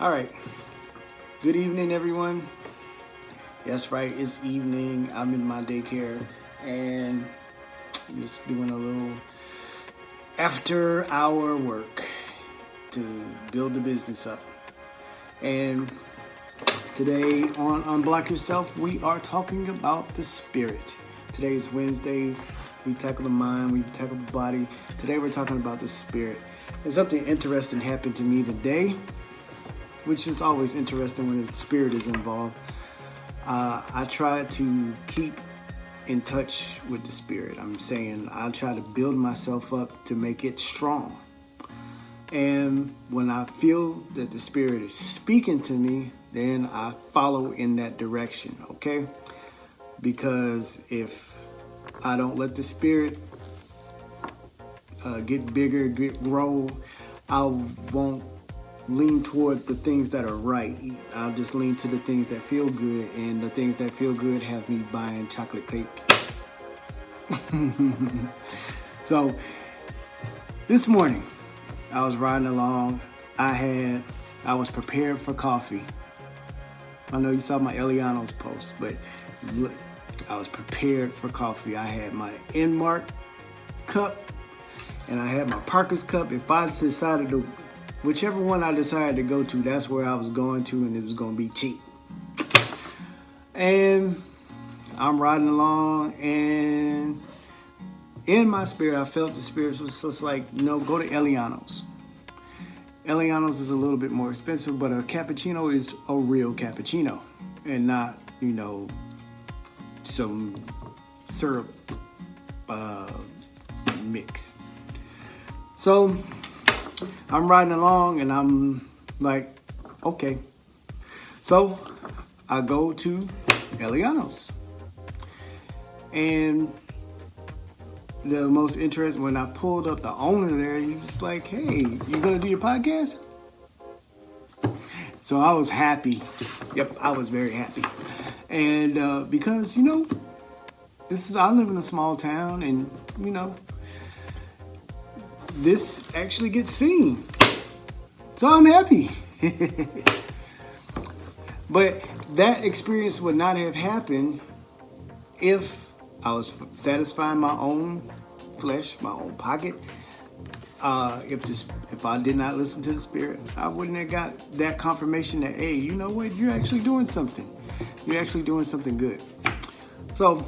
All right. Good evening, everyone. That's right. It's evening. I'm in my daycare and I'm just doing a little after hour work to build the business up. And today on Unblock Yourself, we are talking about the spirit. Today is Wednesday. We tackle the mind, we tackle the body. Today we're talking about the spirit. And something interesting happened to me today, which is always interesting when the spirit is involved. I try to keep in touch with the spirit. I'm saying I try to build myself up to make it strong. And when I feel that the spirit is speaking to me, then I follow in that direction, okay? Because if I don't let the spirit get bigger, grow, I won't lean toward the things that are right. I'll just lean to the things that feel good, and the things that feel good have me buying chocolate cake. So this morning I was riding along. I was prepared for coffee. I know you saw my Eliano's post, but look, I was prepared for coffee. I had my Inmark cup and I had my Parker's cup. If I decided to, whichever one I decided to go to, that's where I was going to, and it was going to be cheap. And I'm riding along, and in my spirit, I felt the spirit was just like, go to Eliano's. Eliano's is a little bit more expensive, but a cappuccino is a real cappuccino and not, some syrup mix. So I'm riding along and I'm like, okay. So I go to Eliano's. And the most interesting, when I pulled up the owner there, he was like, hey, you gonna do your podcast? So I was happy. Yep, I was very happy. And because, I live in a small town, and, this actually gets seen. So I'm happy. But that experience would not have happened if I was satisfying my own flesh, my own pocket. If I did not listen to the spirit, I wouldn't have got that confirmation that, hey, you know what? You're actually doing something. You're actually doing something good. So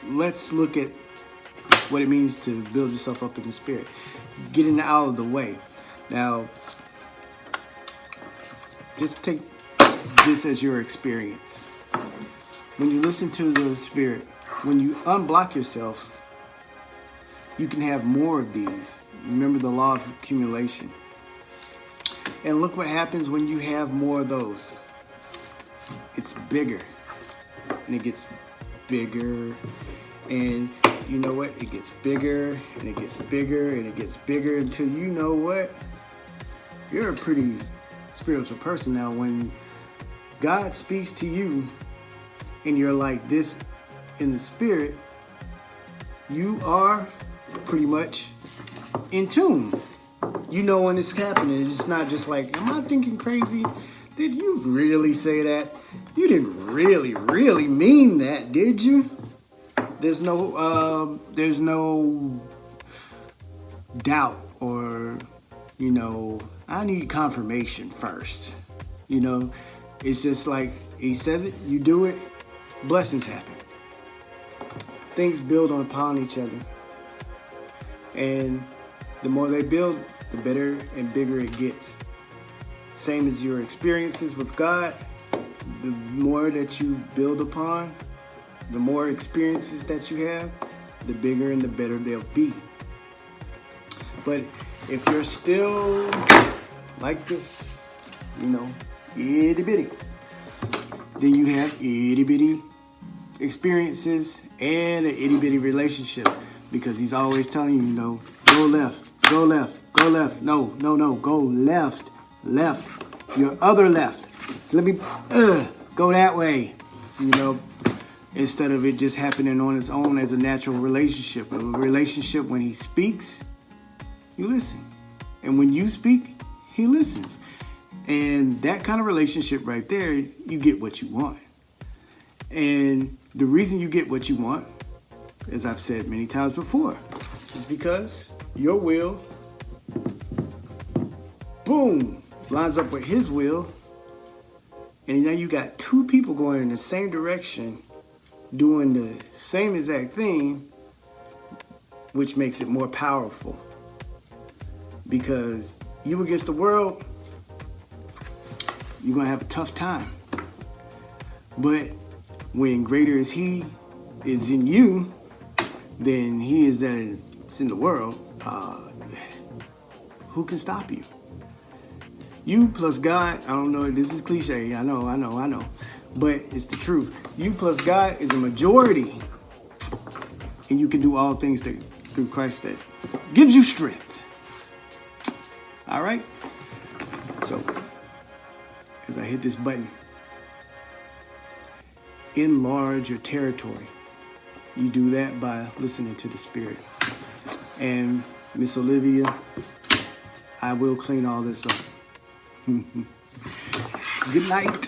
let's look at what it means to build yourself up in the spirit. Getting out of the way. Now, just take this as your experience. When you listen to the spirit, when you unblock yourself, you can have more of these. Remember the law of accumulation. And look what happens when you have more of those. It's bigger. And it gets bigger. And you know what? It gets bigger and it gets bigger and it gets bigger until you know what? You're a pretty spiritual person now. When God speaks to you and you're like this in the spirit, you are pretty much in tune. You know when it's happening. It's not just like, am I thinking crazy? Did you really say that? You didn't really mean that, did you? There's no doubt or, I need confirmation first. It's just like he says it, you do it, blessings happen. Things build upon each other. And the more they build, the better and bigger it gets. Same as your experiences with God, the more that you build upon, the more experiences that you have, the bigger and the better they'll be. But if you're still like this, itty bitty, then you have itty bitty experiences and an itty bitty relationship, because he's always telling you, go left, go left, go left. No, go left, your other left. Let me go that way, instead of it just happening on its own as a natural relationship. A relationship, when he speaks, you listen. And when you speak, he listens. And that kind of relationship right there, you get what you want. And the reason you get what you want, as I've said many times before, is because your will, boom, lines up with his will. And now you got two people going in the same direction, doing the same exact thing, which makes it more powerful. Because you against the world, you're going to have a tough time. But when greater is he is in you than he is that's in the world, who can stop you? You plus God, I don't know, this is cliche, I know, but it's the truth. You plus God is a majority, and you can do all things through Christ that gives you strength. All right? So, as I hit this button, enlarge your territory. You do that by listening to the Spirit. And Miss Olivia, I will clean all this up. Good night.